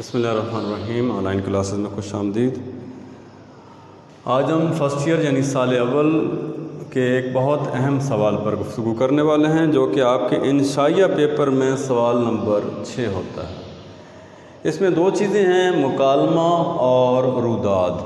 بسم اللہ الرحمن الرحیم۔ آن لائن کلاسز میں خوش آمدید۔ آج ہم فرسٹ ایئر یعنی سال اول کے ایک بہت اہم سوال پر گفتگو کرنے والے ہیں، جو کہ آپ کے انشائیہ پیپر میں سوال نمبر 6 ہوتا ہے۔ اس میں دو چیزیں ہیں، مکالمہ اور روداد۔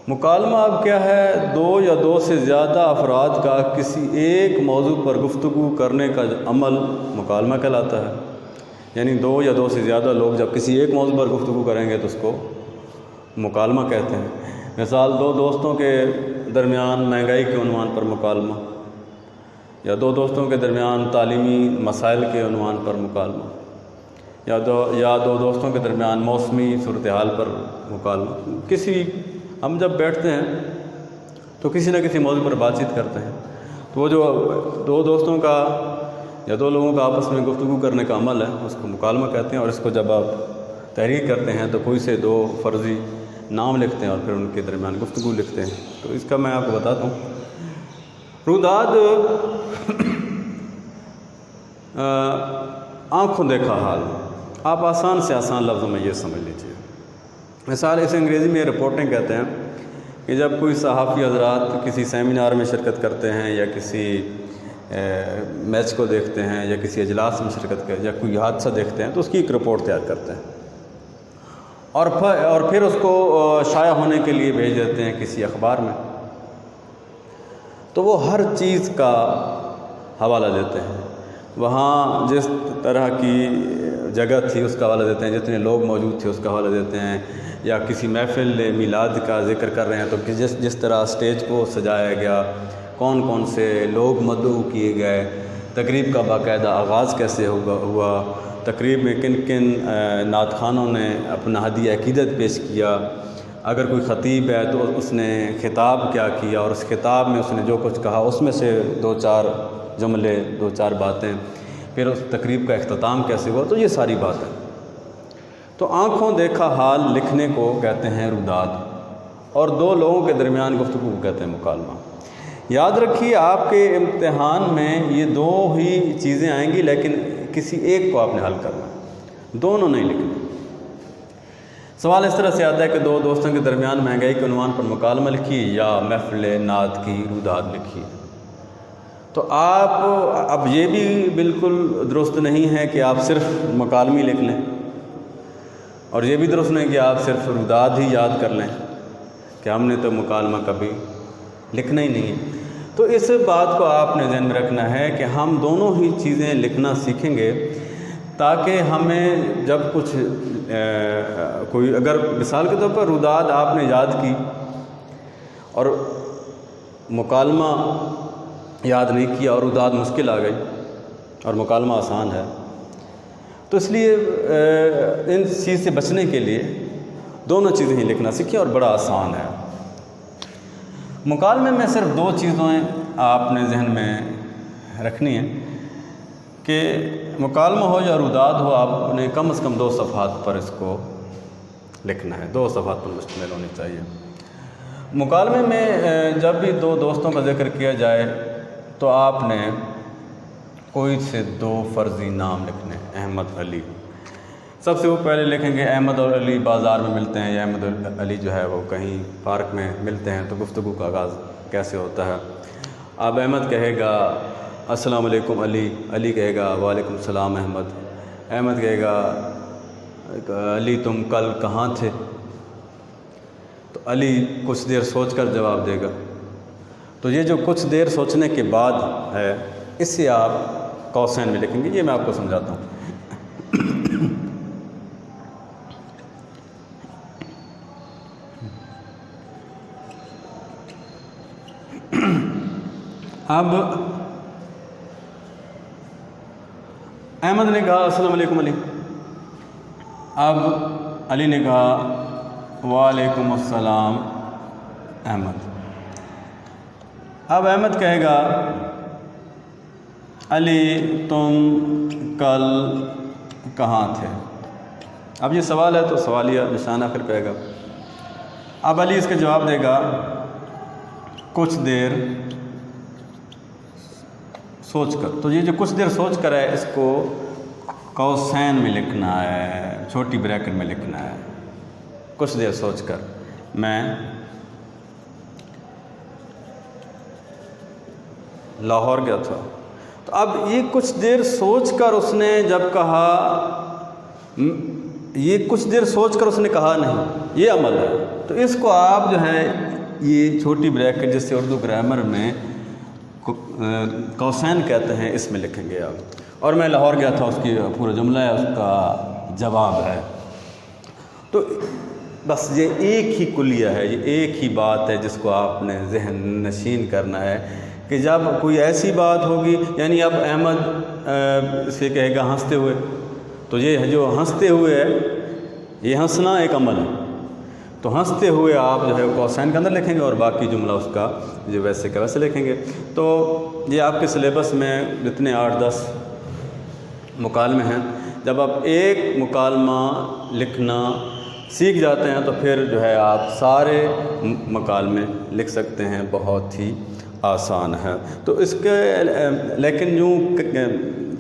مکالمہ اب کیا ہے؟ دو یا دو سے زیادہ افراد کا کسی ایک موضوع پر گفتگو کرنے کا عمل مکالمہ کہلاتا ہے۔ یعنی دو یا دو سے زیادہ لوگ جب کسی ایک موضوع پر گفتگو کریں گے تو اس کو مکالمہ کہتے ہیں۔ مثال، دو دوستوں کے درمیان مہنگائی کے عنوان پر مکالمہ، یا دو دوستوں کے درمیان تعلیمی مسائل کے عنوان پر مکالمہ، یا دو دوستوں کے درمیان موسمی صورتحال پر مکالمہ۔ ہم جب بیٹھتے ہیں تو کسی نہ کسی موضوع پر بات چیت کرتے ہیں، تو وہ جو دو دوستوں کا یا دو لوگوں کا آپس میں گفتگو کرنے کا عمل ہے اس کو مکالمہ کہتے ہیں۔ اور اس کو جب آپ تحریر کرتے ہیں تو کوئی سے دو فرضی نام لکھتے ہیں اور پھر ان کے درمیان گفتگو لکھتے ہیں۔ تو اس کا میں آپ کو بتاتا ہوں۔ روداد آنکھوں دیکھا حال، آپ آسان سے آسان لفظوں میں یہ سمجھ لیجیے۔ مثال، اسے انگریزی میں رپورٹنگ کہتے ہیں کہ جب کوئی صحافی حضرات کسی سیمینار میں شرکت کرتے ہیں یا کسی میچ کو دیکھتے ہیں یا کسی اجلاس میں شرکت کرتے ہیں یا کوئی حادثہ دیکھتے ہیں تو اس کی ایک رپورٹ تیار کرتے ہیں اور پھر اس کو شائع ہونے کے لیے بھیج دیتے ہیں کسی اخبار میں۔ تو وہ ہر چیز کا حوالہ دیتے ہیں، وہاں جس طرح کی جگہ تھی اس کا حوالہ دیتے ہیں، جتنے لوگ موجود تھے اس کا حوالہ دیتے ہیں، یا کسی محفل میلاد کا ذکر کر رہے ہیں تو جس طرح اسٹیج کو سجایا گیا، کون کون سے لوگ مدعو کیے گئے، تقریب کا باقاعدہ آغاز کیسے ہوا، تقریب میں کن کن نعت خوانوں نے اپنا ہدیہ عقیدت پیش کیا، اگر کوئی خطیب ہے تو اس نے خطاب کیا کیا اور اس خطاب میں اس نے جو کچھ کہا اس میں سے دو چار جملے، دو چار باتیں، پھر اس تقریب کا اختتام کیسے ہوا، تو یہ ساری باتیں۔ تو آنکھوں دیکھا حال لکھنے کو کہتے ہیں روداد، اور دو لوگوں کے درمیان گفتگو کو کہتے ہیں مکالمہ۔ یاد رکھیے، آپ کے امتحان میں یہ دو ہی چیزیں آئیں گی، لیکن کسی ایک کو آپ نے حل کرنا ہے، دونوں نہیں لکھنے۔ سوال اس طرح سے آتا ہے کہ دو دوستوں کے درمیان مہنگائی کے عنوان پر مکالمہ لکھیے یا محفل نعت کی روداد لکھیے۔ تو آپ اب یہ بھی بالکل درست نہیں ہے کہ آپ صرف مکالمہ لکھ لیں، اور یہ بھی درست نہیں کہ آپ صرف روداد ہی یاد کر لیں کہ ہم نے تو مکالمہ کبھی لکھنا ہی نہیں ہے۔ تو اس بات کو آپ نے ذہن میں رکھنا ہے کہ ہم دونوں ہی چیزیں لکھنا سیکھیں گے، تاکہ ہمیں جب کچھ کوئی، اگر مثال کے طور پر روداد آپ نے یاد کی اور مکالمہ یاد نہیں کیا اور روداد مشکل آ گئی اور مکالمہ آسان ہے، تو اس لیے ان چیز سے بچنے کے لیے دونوں چیزیں ہی لکھنا سیکھیں، اور بڑا آسان ہے۔ مکالمے میں صرف دو چیزیں آپ نے ذہن میں رکھنی ہیں کہ مکالمہ ہو یا روداد ہو، آپ نے کم از کم 2 صفحات پر اس کو لکھنا ہے، 2 صفحات پر مشتمل ہونی چاہیے۔ مکالمے میں جب بھی دو دوستوں کا ذکر کیا جائے تو آپ نے کوئی سے 2 فرضی نام لکھنے، احمد، علی۔ سب سے وہ پہلے لکھیں گے احمد اور علی بازار میں ملتے ہیں، یا احمد اور علی جو ہے وہ کہیں پارک میں ملتے ہیں، تو گفتگو کا آغاز کیسے ہوتا ہے؟ اب احمد کہے گا السلام علیکم علی، علی کہے گا وعلیکم السلام احمد، احمد کہے گا علی تم کل کہاں تھے؟ تو علی کچھ دیر سوچ کر جواب دے گا۔ تو یہ جو کچھ دیر سوچنے کے بعد ہے، اس سے آپ قوسین میں لکھیں گے۔ یہ میں آپ کو سمجھاتا ہوں۔ اب احمد نے کہا السلام علیکم علی، اب علی نے کہا وعلیکم السلام احمد۔ اب احمد کہے گا علی تم کل کہاں تھے؟ اب یہ سوال ہے تو سوالیہ نشان آخر پہ آئے گا۔ اب علی اس کا جواب دے گا کچھ دیر سوچ کر۔ تو یہ جو کچھ دیر سوچ کر ہے، اس کو قوسین میں لکھنا ہے، چھوٹی بریکٹ میں لکھنا ہے۔ کچھ دیر سوچ کر میں لاہور گیا تھا، تو اب یہ کچھ دیر سوچ کر اس نے جب کہا، یہ کچھ دیر سوچ کر اس نے کہا نہیں، یہ عمل ہے، تو اس کو آپ جو ہے یہ چھوٹی بریکٹ جس سے اردو گرامر میں قوسین کہتے ہیں، اس میں لکھیں گے آپ۔ اور میں لاہور گیا تھا، اس کی پورا جملہ ہے، اس کا جواب ہے۔ تو بس یہ ایک ہی کلیہ ہے، یہ ایک ہی بات ہے جس کو آپ نے ذہن نشین کرنا ہے کہ جب کوئی ایسی بات ہوگی، یعنی اب احمد اسے کہے گا ہنستے ہوئے، تو یہ جو ہنستے ہوئے ہے، یہ ہنسنا ایک عمل ہے، تو ہنستے ہوئے آپ جو ہے قوسین کے اندر لکھیں گے اور باقی جملہ اس کا جو ویسے کا ویسے لکھیں گے۔ تو یہ آپ کے سلیبس میں جتنے 8-10 مکالمے ہیں، جب آپ ایک مکالمہ لکھنا سیکھ جاتے ہیں تو پھر جو ہے آپ سارے مکالمے لکھ سکتے ہیں، بہت ہی آسان ہے۔ تو اس کے لیکن یوں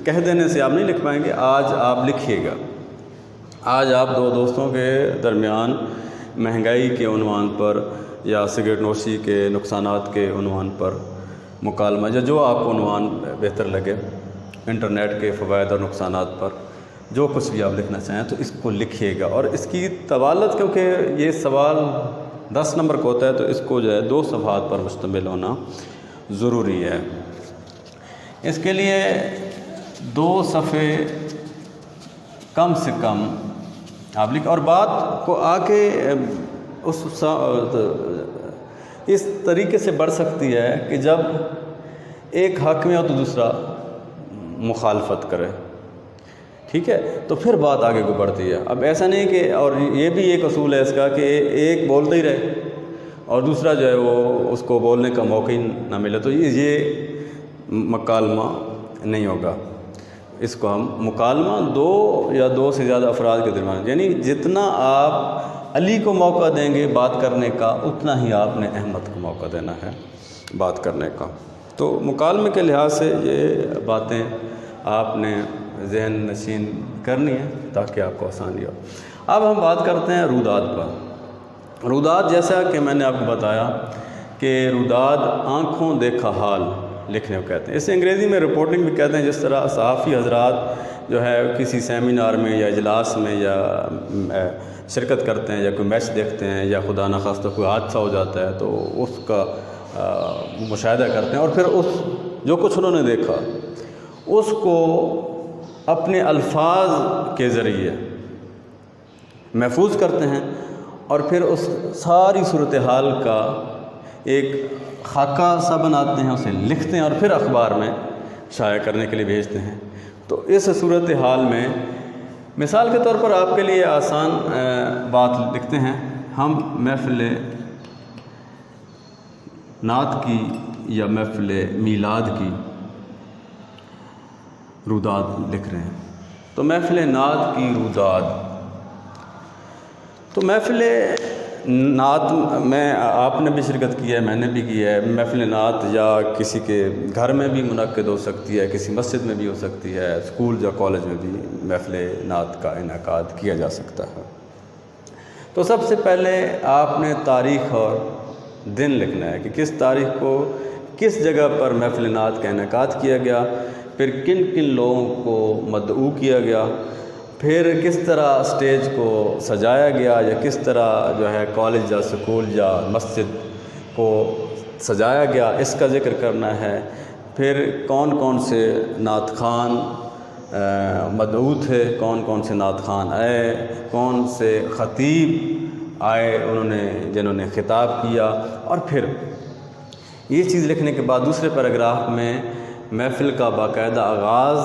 کہہ دینے سے آپ نہیں لکھ پائیں گے، آج آپ لکھیے گا۔ آج آپ دو دوستوں کے درمیان مہنگائی کے عنوان پر یا سگریٹ نوشی کے نقصانات کے عنوان پر مکالمہ، یا جو آپ کو عنوان بہتر لگے، انٹرنیٹ کے فوائد اور نقصانات پر جو کچھ بھی آپ لکھنا چاہیں تو اس کو لکھیے گا۔ اور اس کی طوالت، کیونکہ یہ سوال 10 نمبر کا ہوتا ہے، تو اس کو جو ہے 2 صفحات پر مشتمل ہونا ضروری ہے۔ اس کے لیے 2 صفحے کم سے کم آپ لکھ، اور بات کو آ کے اس طریقے سے بڑھ سکتی ہے کہ جب ایک حق میں ہو تو دوسرا مخالفت کرے، ٹھیک ہے، تو پھر بات آگے کو بڑھتی ہے۔ اب ایسا نہیں کہ، اور یہ بھی ایک اصول ہے اس کا کہ ایک بولتے ہی رہے اور دوسرا جو ہے وہ اس کو بولنے کا موقع ہی نہ ملے، تو یہ مکالمہ نہیں ہوگا۔ اس کو ہم مکالمہ 2 یا 2 سے زیادہ افراد کے درمیان، یعنی جتنا آپ علی کو موقع دیں گے بات کرنے کا، اتنا ہی آپ نے احمد کو موقع دینا ہے بات کرنے کا۔ تو مکالمے کے لحاظ سے یہ باتیں آپ نے ذہن نشین کرنی ہے تاکہ آپ کو آسانی ہو۔ اب ہم بات کرتے ہیں روداد پر۔ روداد، جیسا کہ میں نے آپ کو بتایا کہ روداد آنکھوں دیکھا حال لکھنے کو کہتے ہیں، اسے انگریزی میں رپورٹنگ بھی کہتے ہیں۔ جس طرح صحافی حضرات جو ہے کسی سیمینار میں یا اجلاس میں یا شرکت کرتے ہیں یا کوئی میچ دیکھتے ہیں یا خدا نخواستہ کوئی حادثہ ہو جاتا ہے تو اس کا مشاہدہ کرتے ہیں، اور پھر اس جو کچھ انہوں نے دیکھا اس کو اپنے الفاظ کے ذریعے محفوظ کرتے ہیں، اور پھر اس ساری صورتحال کا ایک خاکہ سا بناتے ہیں، اسے لکھتے ہیں اور پھر اخبار میں شائع کرنے کے لیے بھیجتے ہیں۔ تو اس صورتحال میں مثال کے طور پر آپ کے لیے آسان بات لکھتے ہیں، ہم محفل نعت کی یا محفل میلاد کی روداد لکھ رہے ہیں۔ تو محفل نعت کی روداد، تو محفل نعت میں آپ نے بھی شرکت کی ہے، میں نے بھی کی ہے۔ محفل نعت یا کسی کے گھر میں بھی منعقد ہو سکتی ہے، کسی مسجد میں بھی ہو سکتی ہے، اسکول یا کالج میں بھی محفل نعت کا انعقاد کیا جا سکتا ہے۔ تو سب سے پہلے آپ نے تاریخ اور دن لکھنا ہے کہ کس تاریخ کو کس جگہ پر محفل نعت کا انعقاد کیا گیا، پھر کن کن لوگوں کو مدعو کیا گیا، پھر کس طرح اسٹیج کو سجایا گیا یا کس طرح جو ہے کالج یا اسکول یا مسجد کو سجایا گیا، اس کا ذکر کرنا ہے۔ پھر کون کون سے نعت خوان مدعو تھے، کون کون سے نعت خوان آئے، کون سے خطیب آئے جنہوں نے خطاب کیا، اور پھر یہ چیز لکھنے کے بعد دوسرے پیراگراف میں محفل کا باقاعدہ آغاز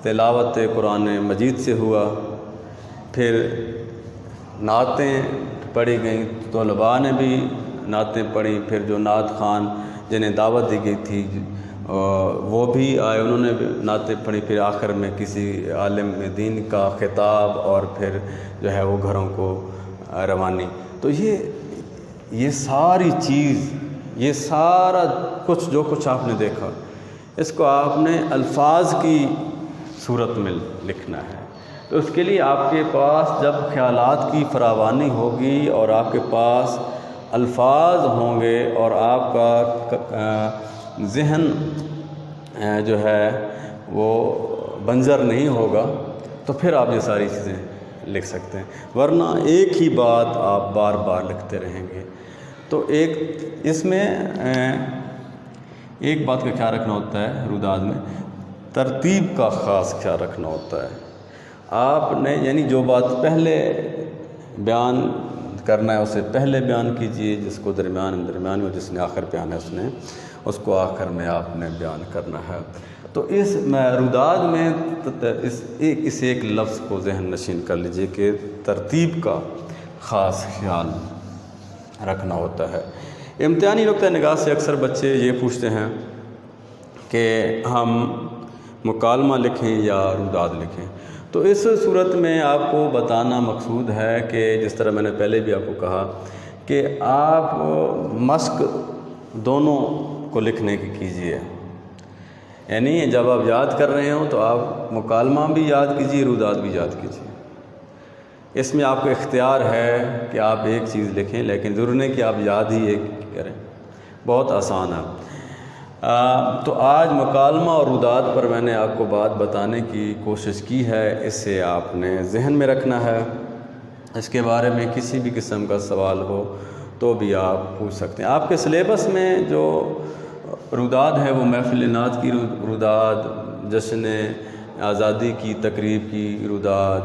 تلاوت قرآن مجید سے ہوا، پھر نعتیں پڑھی گئیں، طلباء نے بھی نعتیں پڑھیں، پھر جو نعت خوان جنہیں دعوت دی گئی تھی وہ بھی آئے، انہوں نے بھی نعتیں پڑھی، پھر آخر میں کسی عالم دین کا خطاب، اور پھر جو ہے وہ گھروں کو روانی۔ تو یہ ساری چیز، یہ سارا کچھ جو کچھ آپ نے دیکھا، اس کو آپ نے الفاظ کی صورت میں لکھنا ہے۔ تو اس کے لیے آپ کے پاس جب خیالات کی فراوانی ہوگی اور آپ کے پاس الفاظ ہوں گے اور آپ کا ذہن جو ہے وہ بنجر نہیں ہوگا تو پھر آپ یہ ساری چیزیں لکھ سکتے ہیں، ورنہ ایک ہی بات آپ بار بار لکھتے رہیں گے۔ تو اس میں ایک بات کا خیال رکھنا ہوتا ہے، روداد میں ترتیب کا خاص خیال رکھنا ہوتا ہے۔ آپ نے یعنی جو بات پہلے بیان کرنا ہے اسے پہلے بیان کیجئے، جس کو درمیان میں، جس نے آخر بیان ہے اس کو آخر میں آپ نے بیان کرنا ہے۔ تو اس روداد میں اس ایک لفظ کو ذہن نشین کر لیجئے کہ ترتیب کا خاص خیال رکھنا ہوتا ہے۔ امتحانی نقطہ نگاہ سے اکثر بچے یہ پوچھتے ہیں کہ ہم مکالمہ لکھیں یا روداد لکھیں، تو اس صورت میں آپ کو بتانا مقصود ہے کہ جس طرح میں نے پہلے بھی آپ کو کہا کہ آپ مشق دونوں کو لکھنے کی کیجئے، یعنی جب آپ یاد کر رہے ہوں تو آپ مکالمہ بھی یاد کیجئے، روداد بھی یاد کیجئے۔ اس میں آپ کو اختیار ہے کہ آپ ایک چیز لکھیں، لیکن ضرور نہیں کہ آپ یاد ہی ایک کریں، بہت آسان ہے۔ تو آج مکالمہ اور روداد پر میں نے آپ کو بات بتانے کی کوشش کی ہے، اسے آپ نے ذہن میں رکھنا ہے۔ اس کے بارے میں کسی بھی قسم کا سوال ہو تو بھی آپ پوچھ سکتے ہیں۔ آپ کے سلیبس میں جو روداد ہے وہ محفل نعت کی روداد، جشن آزادی کی تقریب کی روداد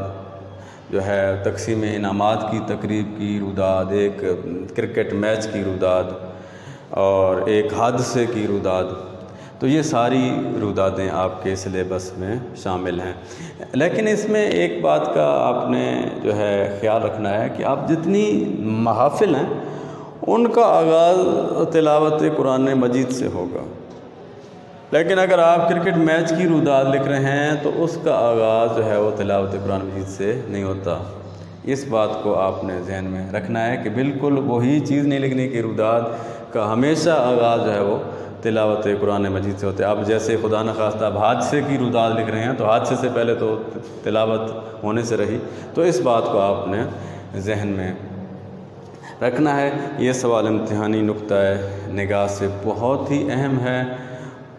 جو ہے، تقسیم انعامات کی تقریب کی روداد، ایک کرکٹ میچ کی روداد اور ایک حادثے کی روداد، تو یہ ساری رودادیں آپ کے سلیبس میں شامل ہیں۔ لیکن اس میں ایک بات کا آپ نے جو ہے خیال رکھنا ہے کہ آپ جتنی محافل ہیں ان کا آغاز تلاوت قرآن مجید سے ہوگا، لیکن اگر آپ کرکٹ میچ کی روداد لکھ رہے ہیں تو اس کا آغاز جو ہے وہ تلاوت قرآن مجید سے نہیں ہوتا۔ اس بات کو آپ نے ذہن میں رکھنا ہے کہ بالکل وہی چیز نہیں لکھنے کی روداد کا ہمیشہ آغاز جو ہے وہ تلاوت قرآن مجید سے ہوتا ہے۔ اب جیسے خدا نخواستہ آپ حادثے کی روداد لکھ رہے ہیں تو حادثے سے پہلے تو تلاوت ہونے سے رہی، تو اس بات کو آپ نے ذہن میں رکھنا ہے۔ یہ سوال امتحانی نقطہ نگاہ سے بہت ہی اہم ہے۔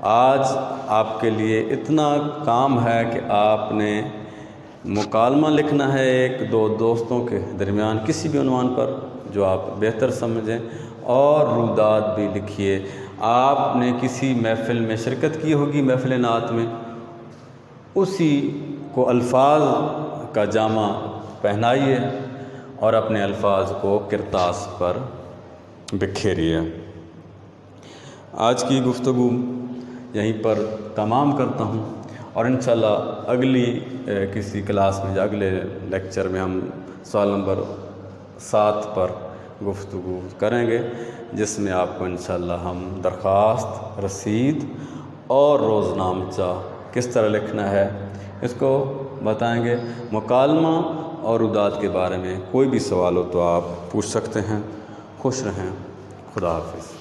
آج آپ کے لیے اتنا کام ہے کہ آپ نے مکالمہ لکھنا ہے ایک دو دوستوں کے درمیان کسی بھی عنوان پر جو آپ بہتر سمجھیں، اور روداد بھی لکھیے۔ آپ نے کسی محفل میں شرکت کی ہوگی، محفل نعت میں، اسی کو الفاظ کا جامہ پہنائیے اور اپنے الفاظ کو کرتاس پر بکھیریے۔ آج کی گفتگو یہیں پر تمام کرتا ہوں، اور انشاءاللہ اگلی کسی کلاس میں یا اگلے لیکچر میں ہم سوال نمبر 7 پر گفتگو کریں گے، جس میں آپ کو انشاءاللہ ہم درخواست، رسید اور روزنامچہ کس طرح لکھنا ہے اس کو بتائیں گے۔ مکالمہ اور روداد کے بارے میں کوئی بھی سوال ہو تو آپ پوچھ سکتے ہیں۔ خوش رہیں، خدا حافظ۔